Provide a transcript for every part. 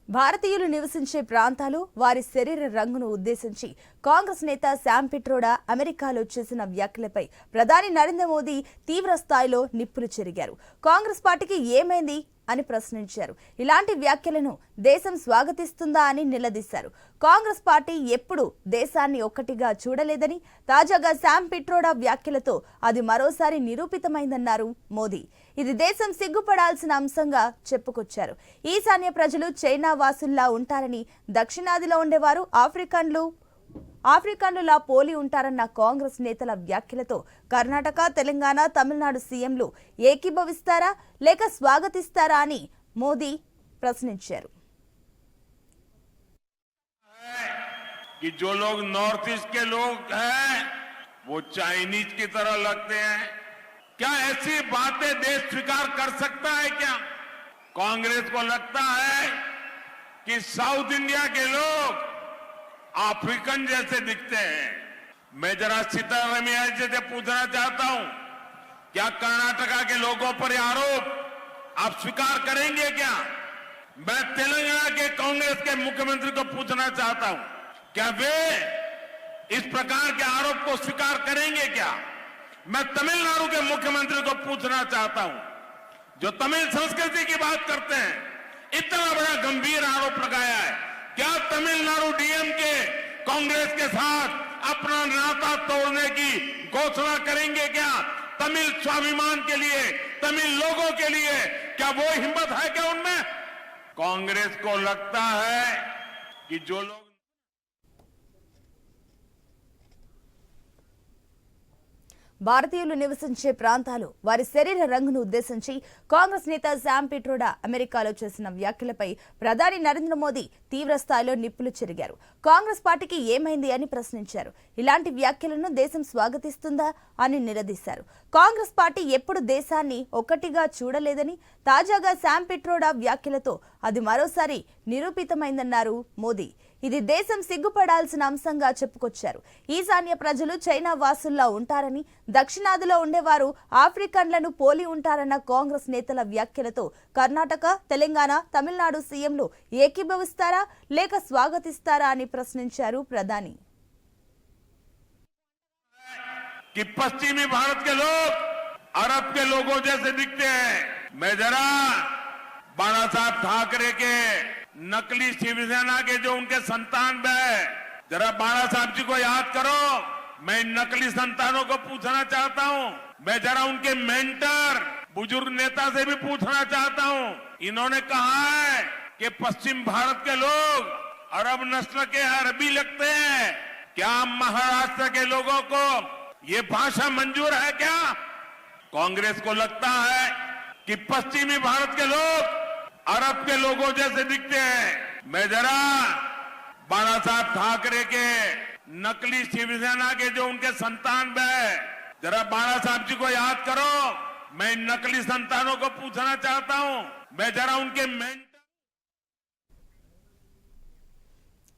భారతీయులు నివసించే ప్రాంతాలు వారి శరీర రంగును ఉద్దేశించి కాంగ్రెస్ నేత శామ్ పిట్రోడా అమెరికాలో చేసిన వ్యాఖ్యలపై ప్రధాని నరేంద్ర మోదీ తీవ్ర స్థాయిలో నిప్పులు చెరిగారు. కాంగ్రెస్ పార్టీకి ఏమైంది అని ప్రశ్నించారు. ఇలాంటి వ్యాఖ్యలను దేశం స్వాగతిస్తుందా అని నిలదీశారు. కాంగ్రెస్ పార్టీ ఎప్పుడు దేశాన్ని ఒక్కటిగా చూడలేదని, తాజాగా శామ్ పిట్రోడా వ్యాఖ్యలతో అది మరోసారి నిరూపితమైందన్నారు మోదీ. ఇది దేశం సిగ్గుపడాల్సిన అంశంగా చెప్పుకొచ్చారు. ఈశాన్య ప్రజలు చైనా వాసుల్లా ఉంటారని, దక్షిణాదిలో ఉండేవారు ఆఫ్రికన్లులా పోలి ఉంటారన్న కాంగ్రెస్ నేతల వ్యాఖ్యలతో కర్ణాటక, తెలంగాణ, తమిళనాడు సీఎంలు ఏకీభవిస్తారా లేక స్వాగతిస్తారా అని మోదీ ప్రశ్నించారు. कि जो लोग नॉर्थ ईस्ट के लोग हैं वो चाइनीज की तरह लगते हैं। क्या ऐसी बातें देश स्वीकार कर सकता है? क्या कांग्रेस को लगता है कि साउथ इंडिया के लोग अफ्रीकन जैसे दिखते हैं? मैं जरा सीतारमैया जी से पूछना चाहता हूं, क्या कर्नाटका के लोगों पर यह आरोप आप स्वीकार करेंगे? क्या मैं तेलंगाना के कांग्रेस के मुख्यमंत्री को पूछना चाहता हूं, क्या वे इस प्रकार के आरोप को स्वीकार करेंगे? क्या मैं तमिलनाडु के मुख्यमंत्री को पूछना चाहता हूं, जो तमिल संस्कृति की बात करते हैं, इतना बड़ा गंभीर आरोप लगाया है, क्या तमिलनाडु डीएमके कांग्रेस के साथ अपना नाता तोड़ने की घोषणा करेंगे? क्या तमिल स्वाभिमान के लिए, तमिल लोगों के लिए क्या वो हिम्मत है क्या उनमें? कांग्रेस को लगता है कि जो लोग భారతీయులు నివసించే ప్రాంతాలు వారి శరీర రంగును ఉద్దేశించి కాంగ్రెస్ నేత శామ్ పిట్రోడా అమెరికాలో చేసిన వ్యాఖ్యలపై ప్రధాని నరేంద్ర మోదీ తీవ్ర స్థాయిలో నిప్పులు చెరిగారు. కాంగ్రెస్ పార్టీకి ఏమైంది అని ప్రశ్నించారు. ఇలాంటి వ్యాఖ్యలను దేశం స్వాగతిస్తుందా అని నిలదీశారు. కాంగ్రెస్ పార్టీ ఎప్పుడు దేశాన్ని ఒక్కటిగా చూడలేదని, తాజాగా శామ్ పిట్రోడా వ్యాఖ్యలతో అది మరోసారి నిరూపితమైందన్నారు మోదీ. ఇది దేశం సిగ్గుపడాల్సిన అంశంగా చెప్పుకొచ్చారు. ఈశాన్య ప్రజలు చైనా వాసుల్లా ఉంటారని, దక్షిణాదిలో ఉండేవారు ఆఫ్రికన్లను పోలి ఉంటారన్న కాంగ్రెస్ నేతల వ్యాఖ్యలతో కర్ణాటక, తెలంగాణ, తమిళనాడు సీఎంలు ఏకీభవిస్తారా లేక స్వాగతిస్తారా అని ప్రశ్నించారు ప్రధాని. कि पश्चिमी भारत के लोग अरब के लोगों जैसे दिखते हैं। मैं जरा बाला साहब ठाकरे के नकली शिवसेना के जो उनके संतान है, जरा बाला साहब जी को याद करो। मैं नकली संतानों को पूछना चाहता हूं, मैं जरा उनके मेंटर बुजुर्ग नेता से भी पूछना चाहता हूं। इन्होंने कहा है कि पश्चिम भारत के लोग अरब नस्ल के अरबी लगते हैं। क्या महाराष्ट्र के लोगों को ये भाषा मंजूर है? क्या कांग्रेस को लगता है कि पश्चिमी भारत के लोग अरब के लोगों जैसे दिखते हैं? मैं जरा बाला साहब ठाकरे के नकली शिवसेना के जो उनके संतान है, जरा बाला साहब जी को याद करो। मैं नकली संतानों को पूछना चाहता हूं, मैं जरा उनके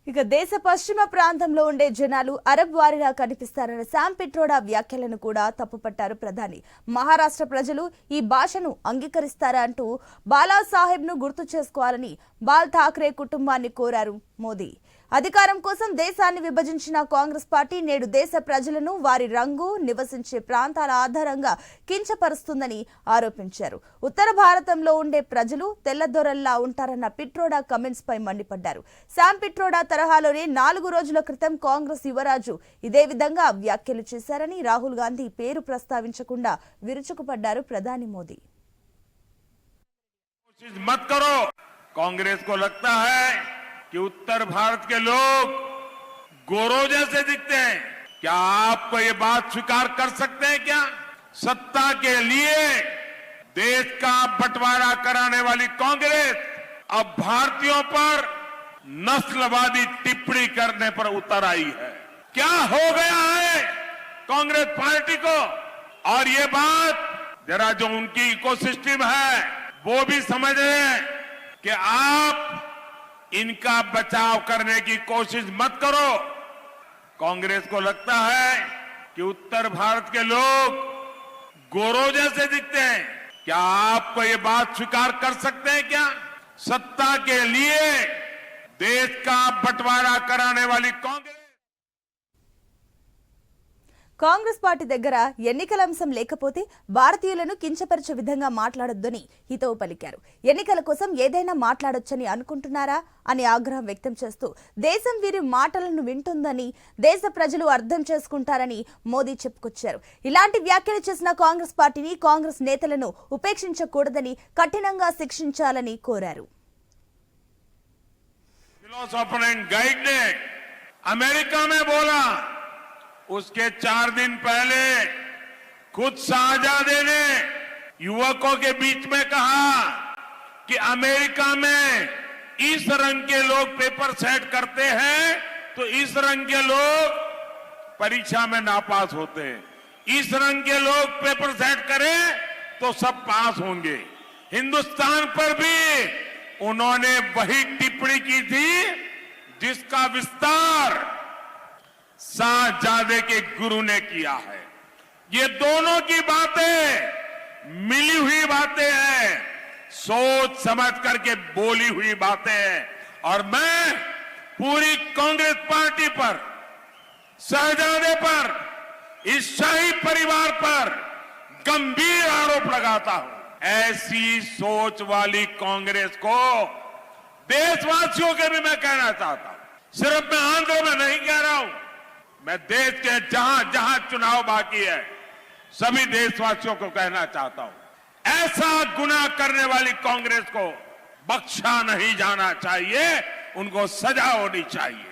ఇక దేశ పశ్చిమ ప్రాంతంలో ఉండే జనాలు అరబ్ వారిలా కనిపిస్తారన్న శామ్ పిట్రోడా వ్యాఖ్యలను కూడా తప్పుపట్టారు ప్రధాని. మహారాష్ట్ర ప్రజలు ఈ భాషను అంగీకరిస్తారా అంటూ బాలా సాహెబ్ ను గుర్తు చేసుకోవాలని బాల్ ఠాక్రే కుటుంబాన్ని కోరారు మోదీ. అధికారం కోసం దేశాన్ని విభజించిన కాంగ్రెస్ పార్టీ నేడు దేశ ప్రజలను వారి రంగు, నివసించే ప్రాంతాల ఆధారంగా కించపరుస్తుందని ఆరోపించారు. ఉత్తర భారతంలో ఉండే ప్రజలు తెల్లదొరల్లా ఉంటారన్న పిట్రోడా కమెంట్స్ పై మండిపడ్డారు. శామ్ పిట్రోడా తరహాలోనే 4 రోజుల క్రితం కాంగ్రెస్ యువరాజు ఇదే విధంగా వ్యాఖ్యలు చేశారని రాహుల్ గాంధీ పేరు ప్రస్తావించకుండా విరుచుకుపడ్డారు ప్రధాని మోదీ. कांग्रेस को लगता है कि उत्तर भारत के लोग गोरों जैसे दिखते हैं। क्या आपको ये बात स्वीकार कर सकते हैं? क्या सत्ता के लिए देश का बंटवारा कराने वाली कांग्रेस अब भारतीयों पर नस्लवादी टिप्पणी करने पर उतर आई है? क्या हो गया है कांग्रेस पार्टी को? और ये बात जरा जो उनकी इकोसिस्टम है वो भी समझ रहे हैं कि आप इनका बचाव करने की कोशिश मत करो। कांग्रेस को लगता है कि उत्तर भारत के लोग गोरों जैसे दिखते हैं। क्या आपको ये बात स्वीकार कर सकते हैं? क्या सत्ता के लिए देश का बंटवारा कराने वाली कांग्रेस కాంగ్రెస్ పార్టీ దగ్గర ఎన్నికల అంశం లేకపోతే భారతీయులను కించపరిచే విధంగా మాట్లాడొద్దని హితవు పలికారు. ఎన్నికల కోసం ఏదైనా మాట్లాడొచ్చని అనుకుంటున్నారా అని ఆగ్రహం వ్యక్తం చేస్తూ దేశం వీరి మాటలను వింటుందని, దేశ ప్రజలు అర్థం చేసుకుంటారని మోదీ చెప్పుకొచ్చారు. ఇలాంటి వ్యాఖ్యలు చేసిన కాంగ్రెస్ పార్టీని, కాంగ్రెస్ నేతలను ఉపేక్షించకూడదని, కఠినంగా శిక్షించాలని కోరారు. फिलोसोफर एंड गाइड ने अमेरिका में बोला, उसके 4 दिन पहले खुद शाहजादे ने युवकों के बीच में कहा कि अमेरिका में इस रंग के लोग पेपर सेट करते हैं तो इस रंग के लोग परीक्षा में नापास होते हैं, इस रंग के लोग पेपर सेट करें तो सब पास होंगे। हिंदुस्तान पर भी उन्होंने वही टिप्पणी की थी जिसका विस्तार शाहजादे के गुरु ने किया है। ये दोनों की बातें मिली हुई बातें हैं, सोच समझ करके बोली हुई बातें हैं। और मैं पूरी कांग्रेस पार्टी पर, शाहजादे पर, इस शाही परिवार पर गंभीर आरोप लगाता हूं। ऐसी सोच वाली कांग्रेस को देशवासियों के भी मैं कहना चाहता हूं, सिर्फ मैं आंध्र में नहीं कह रहा हूं, मैं देश के जहां जहां चुनाव बाकी है सभी देशवासियों को कहना चाहता हूं, ऐसा गुनाह करने वाली कांग्रेस को बख्शा नहीं जाना चाहिए, उनको सजा होनी चाहिए।